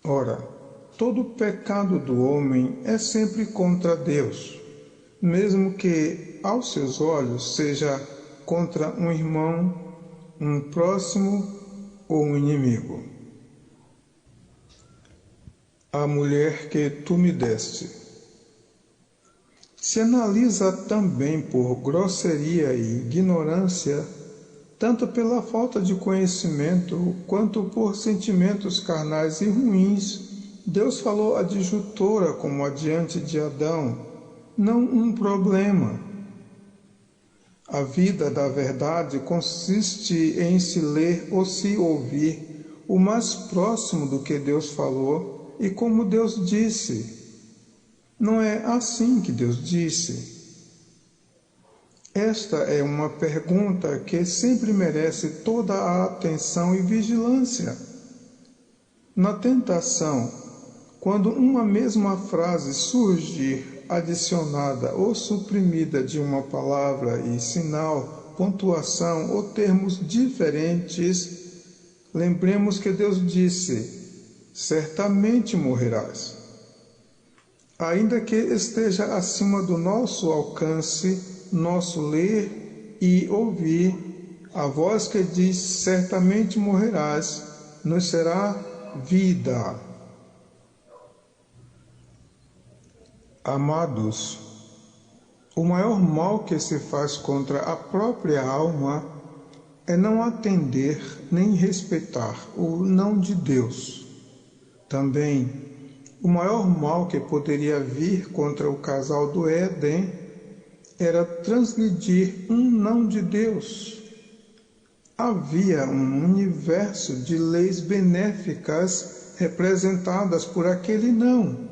Ora, todo pecado do homem é sempre contra Deus, mesmo que aos seus olhos seja contra um irmão, um próximo ou um inimigo. A mulher que tu me deste. Se analisa também por grosseria e ignorância, tanto pela falta de conhecimento quanto por sentimentos carnais e ruins, Deus falou a disjuntora como adiante de Adão, não um problema. A vida da verdade consiste em se ler ou se ouvir o mais próximo do que Deus falou e como Deus disse. Não é assim que Deus disse? Esta é uma pergunta que sempre merece toda a atenção e vigilância. Na tentação, quando uma mesma frase surgir adicionada ou suprimida de uma palavra e sinal, pontuação ou termos diferentes, lembremos que Deus disse: certamente morrerás. Ainda que esteja acima do nosso alcance, nosso ler e ouvir, a voz que diz certamente morrerás, nos será vida. Amados, o maior mal que se faz contra a própria alma é não atender nem respeitar o não de Deus. Também, o maior mal que poderia vir contra o casal do Éden era transgredir um não de Deus. Havia um universo de leis benéficas representadas por aquele não.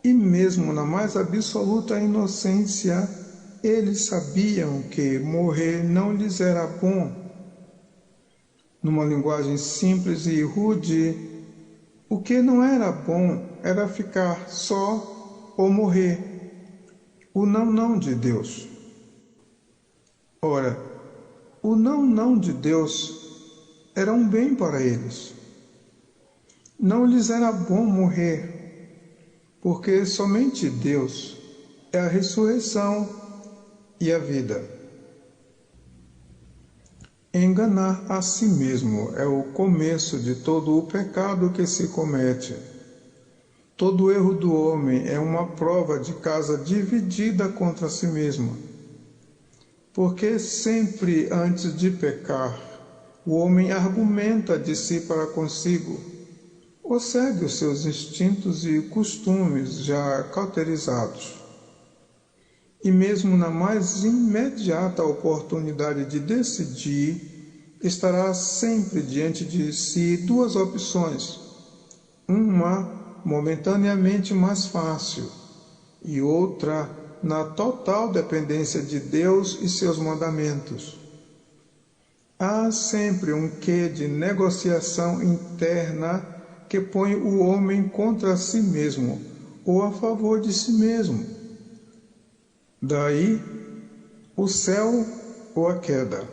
E mesmo na mais absoluta inocência, eles sabiam que morrer não lhes era bom. Numa linguagem simples e rude, o que não era bom era ficar só ou morrer. O não de Deus. Ora, o não de Deus era um bem para eles. Não lhes era bom morrer, porque somente Deus é a ressurreição e a vida. Enganar a si mesmo é o começo de todo o pecado que se comete. Todo erro do homem é uma prova de casa dividida contra si mesma. Porque sempre antes de pecar, o homem argumenta de si para consigo, ou segue os seus instintos e costumes já cauterizados. E mesmo na mais imediata oportunidade de decidir, estará sempre diante de si duas opções. Uma momentaneamente mais fácil, e outra na total dependência de Deus e seus mandamentos. Há sempre um quê de negociação interna que põe o homem contra si mesmo ou a favor de si mesmo. Daí o céu ou a queda,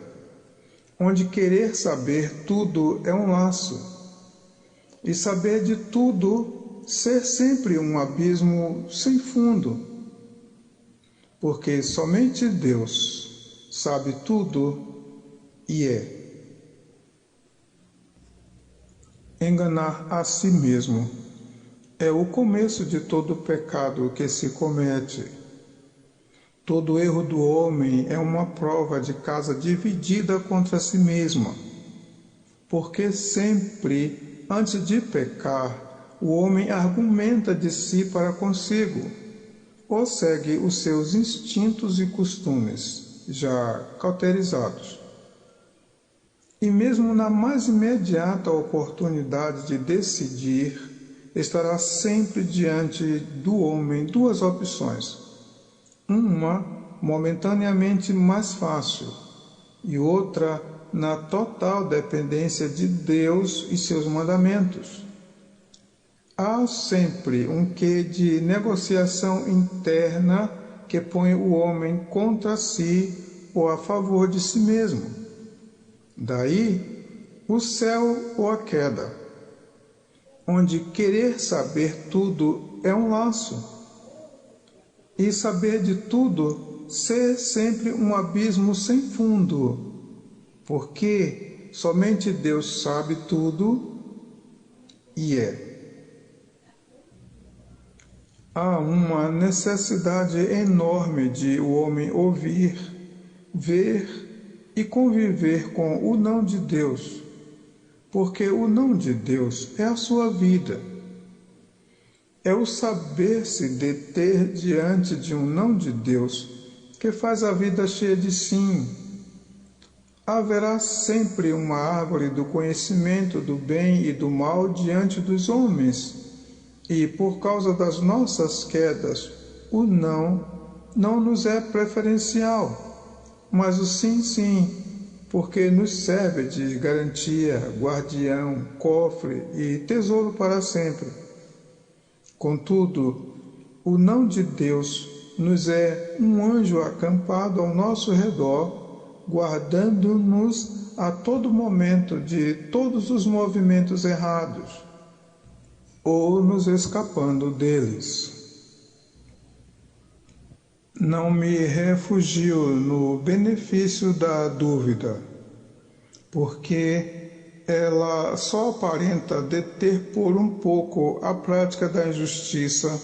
onde querer saber tudo é um laço, e saber de tudo ser sempre um abismo sem fundo, porque somente Deus sabe tudo e é. Enganar a si mesmo é o começo de todo pecado que se comete. Todo erro do homem é uma prova de casa dividida contra si mesma, porque sempre, antes de pecar, o homem argumenta de si para consigo, ou segue os seus instintos e costumes, já cauterizados. E mesmo na mais imediata oportunidade de decidir, estará sempre diante do homem duas opções. Uma momentaneamente mais fácil, e outra na total dependência de Deus e seus mandamentos. Há sempre um quê de negociação interna que põe o homem contra si ou a favor de si mesmo. Daí o céu ou a queda, onde querer saber tudo é um laço, e saber de tudo ser sempre um abismo sem fundo, porque somente Deus sabe tudo e é. Há uma necessidade enorme de o homem ouvir, ver e conviver com o não de Deus, porque o não de Deus é a sua vida. É o saber se deter diante de um não de Deus que faz a vida cheia de sim. Haverá sempre uma árvore do conhecimento do bem e do mal diante dos homens, e por causa das nossas quedas, o não nos é preferencial, mas o sim, sim, porque nos serve de garantia, guardião, cofre e tesouro para sempre. Contudo, o não de Deus nos é um anjo acampado ao nosso redor, guardando-nos a todo momento de todos os movimentos errados, ou nos escapando deles. Não me refugio no benefício da dúvida, porque ela só aparenta deter por um pouco a prática da injustiça,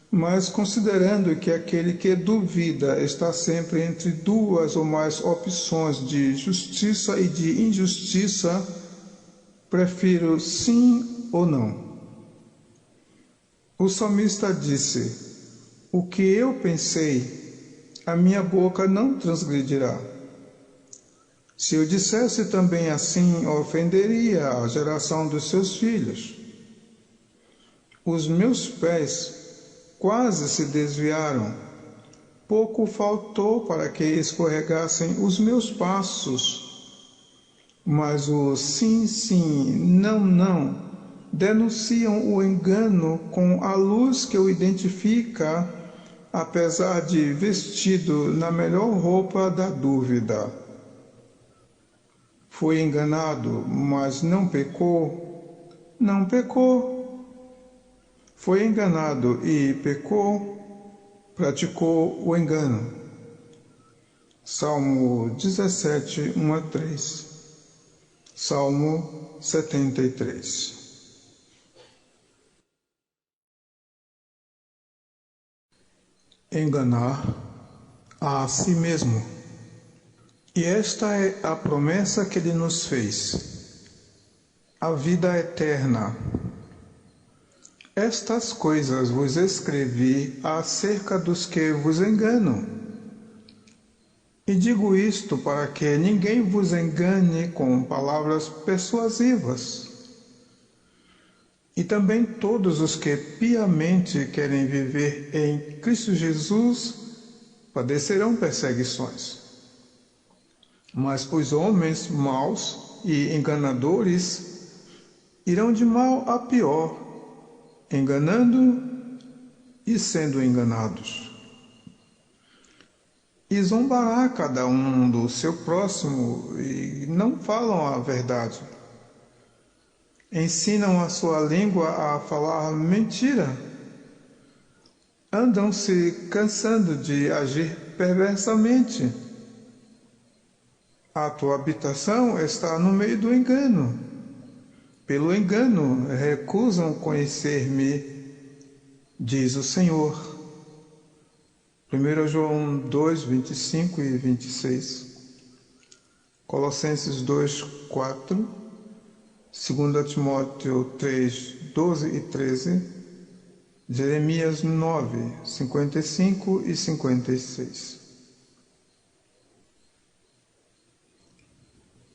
mas considerando que aquele que duvida está sempre entre duas ou mais opções de justiça e de injustiça, prefiro sim ou não. O salmista disse: o que eu pensei, a minha boca não transgredirá. Se eu dissesse também assim, ofenderia a geração dos seus filhos. Os meus pés quase se desviaram, pouco faltou para que escorregassem os meus passos. Mas o sim, sim, não, não, denunciam o engano com a luz que o identifica, apesar de vestido na melhor roupa da dúvida. Foi enganado, mas não pecou? Não pecou. Foi enganado e pecou? Praticou o engano. Salmo 17, 1 a 3. Salmo 73. Enganar a si mesmo. E esta é a promessa que ele nos fez, a vida eterna. Estas coisas vos escrevi acerca dos que vos enganam. E digo isto para que ninguém vos engane com palavras persuasivas. E também todos os que piamente querem viver em Cristo Jesus padecerão perseguições. Mas os homens maus e enganadores irão de mal a pior, enganando e sendo enganados. E zombará cada um do seu próximo e não falam a verdade. Ensinam a sua língua a falar mentira. Andam se cansando de agir perversamente. A tua habitação está no meio do engano. Pelo engano recusam conhecer-me, diz o Senhor. 1 João 2, 25 e 26. Colossenses 2, 4. 2 Timóteo 3, 12 e 13. Jeremias 9, 55 e 56.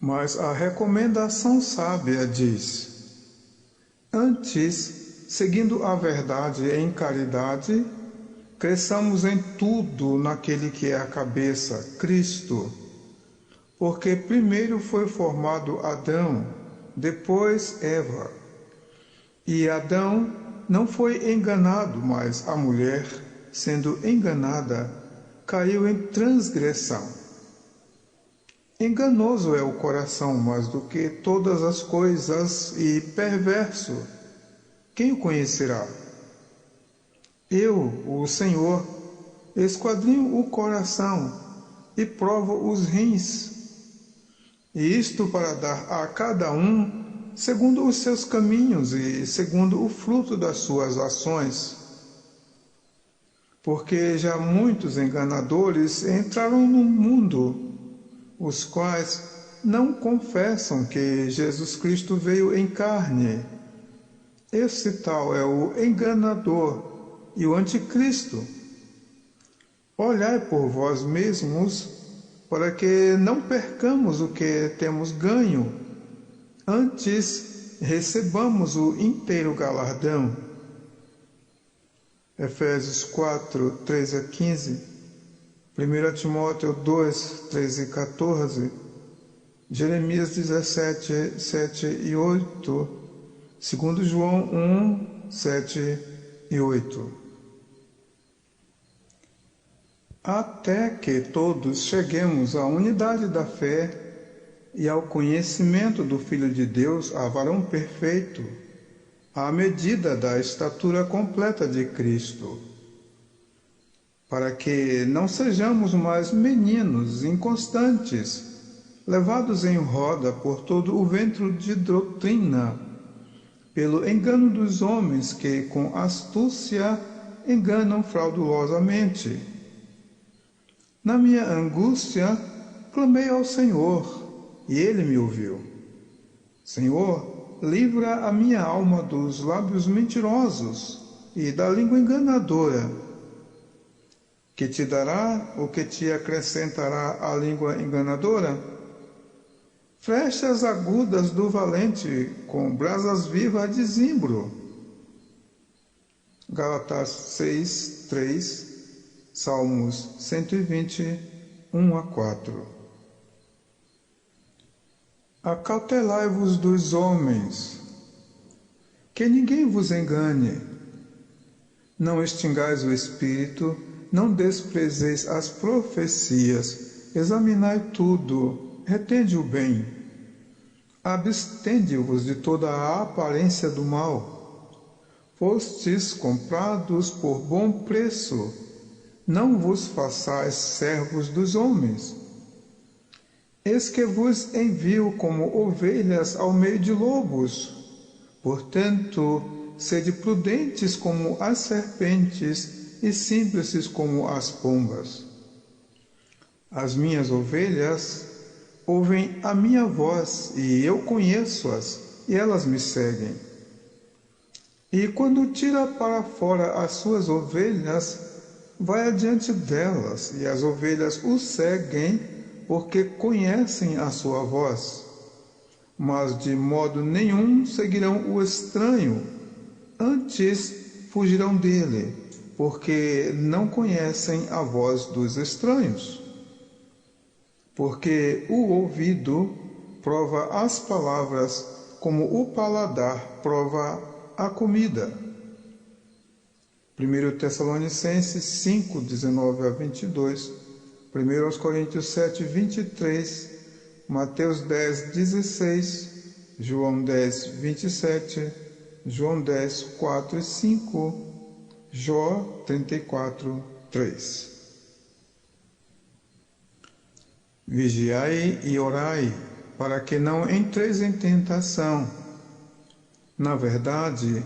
Mas a recomendação sábia diz: antes, seguindo a verdade em caridade, cresçamos em tudo naquele que é a cabeça, Cristo. Porque primeiro foi formado Adão, depois Eva. E Adão não foi enganado, mas a mulher, sendo enganada, caiu em transgressão. Enganoso é o coração mais do que todas as coisas e perverso. quem o conhecerá? Eu, o Senhor, esquadrinho o coração e provo os rins, e isto para dar a cada um segundo os seus caminhos e segundo o fruto das suas ações. Porque já muitos enganadores entraram no mundo, os quais não confessam que Jesus Cristo veio em carne. Esse tal é o enganador e o anticristo. Olhai por vós mesmos, para que não percamos o que temos ganho, antes recebamos o inteiro galardão. Efésios 4, 13 a 15, 1 Timóteo 2, 13 e 14, Jeremias 17, 7 e 8, 2 João 1, 7 e 8. Até que todos cheguemos à unidade da fé e ao conhecimento do Filho de Deus, a varão perfeito, à medida da estatura completa de Cristo, para que não sejamos mais meninos inconstantes, levados em roda por todo o vento de doutrina, pelo engano dos homens que com astúcia enganam fraudulosamente. Na minha angústia, clamei ao Senhor, e Ele me ouviu. Senhor, livra a minha alma dos lábios mentirosos e da língua enganadora. Que te dará ou que te acrescentará a língua enganadora? Flechas agudas do valente, com brasas vivas de zimbro. Gálatas 6, 3, Salmos 120, 1 a 4. Acautelai-vos dos homens, que ninguém vos engane. Não extingais o espírito, não desprezeis as profecias, examinai tudo, retende o bem. Abstende-vos de toda a aparência do mal. Fostes comprados por bom preço, não vos façais servos dos homens. Eis que vos envio como ovelhas ao meio de lobos. Portanto, sede prudentes como as serpentes e simples como as pombas. As minhas ovelhas ouvem a minha voz, e eu conheço-as, e elas me seguem. E quando tira para fora as suas ovelhas, vai adiante delas, e as ovelhas o seguem, porque conhecem a sua voz. Mas de modo nenhum seguirão o estranho, antes fugirão dele, porque não conhecem a voz dos estranhos. Porque o ouvido prova as palavras, como o paladar prova a comida. 1 Tessalonicenses 5, 19 a 22, 1 Coríntios 7, 23, Mateus 10, 16, João 10, 27, João 10, 4 e 5, Jó 34, 3. Vigiai e orai, para que não entreis em tentação. Na verdade,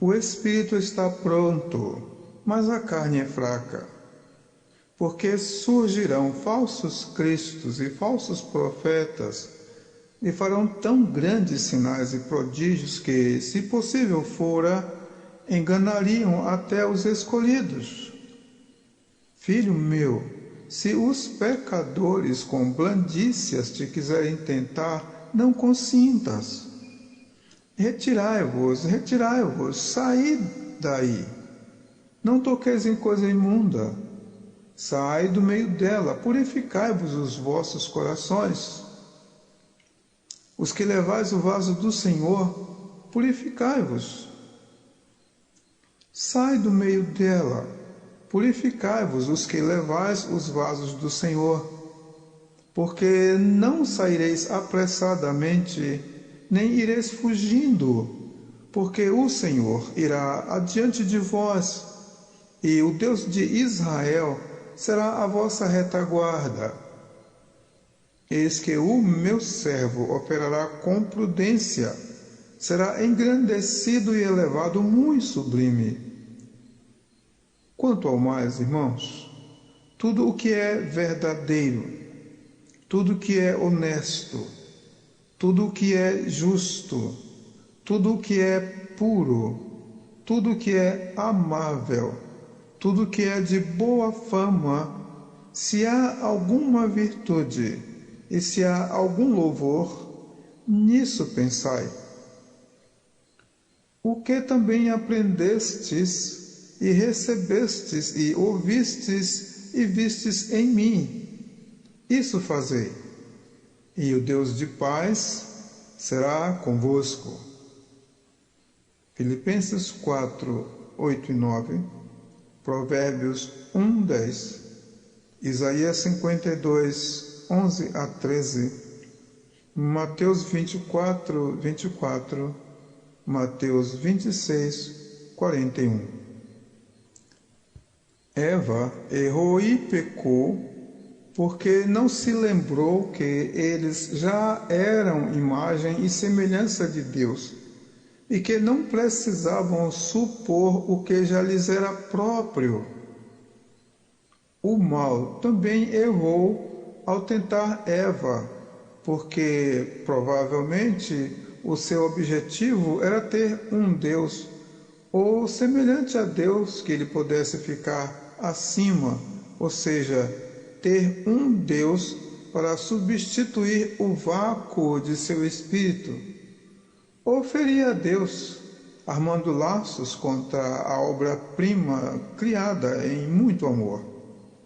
o espírito está pronto, mas a carne é fraca. Porque surgirão falsos cristos e falsos profetas, e farão tão grandes sinais e prodígios que, se possível fora, enganariam até os escolhidos. Filho meu, se os pecadores com blandícias te quiserem tentar, não consintas. Retirai-vos, saí daí. Não toqueis em coisa imunda. Saí do meio dela, purificai-vos os vossos corações. Os que levais o vaso do Senhor, purificai-vos. Sai do meio dela, purificai-vos os que levais os vasos do Senhor, porque não saireis apressadamente, nem ireis fugindo, porque o Senhor irá adiante de vós, e o Deus de Israel será a vossa retaguarda. Eis que o meu servo operará com prudência, será engrandecido e elevado muito sublime. Quanto ao mais, irmãos, tudo o que é verdadeiro, tudo o que é honesto, tudo o que é justo, tudo o que é puro, tudo o que é amável, tudo o que é de boa fama, se há alguma virtude e se há algum louvor, nisso pensai. O que também aprendestes e recebestes e ouvistes e vistes em mim, isso fazei, e o Deus de paz será convosco. Filipenses 4, 8 e 9, Provérbios 1, 10, Isaías 52, 11 a 13, Mateus 24, 24, Mateus 26, 41. Eva errou e pecou porque não se lembrou que eles já eram imagem e semelhança de Deus e que não precisavam supor o que já lhes era próprio. O mal também errou ao tentar Eva, porque provavelmente o seu objetivo era ter um Deus, ou semelhante a Deus, que ele pudesse ficar acima, ou seja, ter um Deus para substituir o vácuo de seu espírito, ou ferir a Deus, armando laços contra a obra-prima criada em muito amor.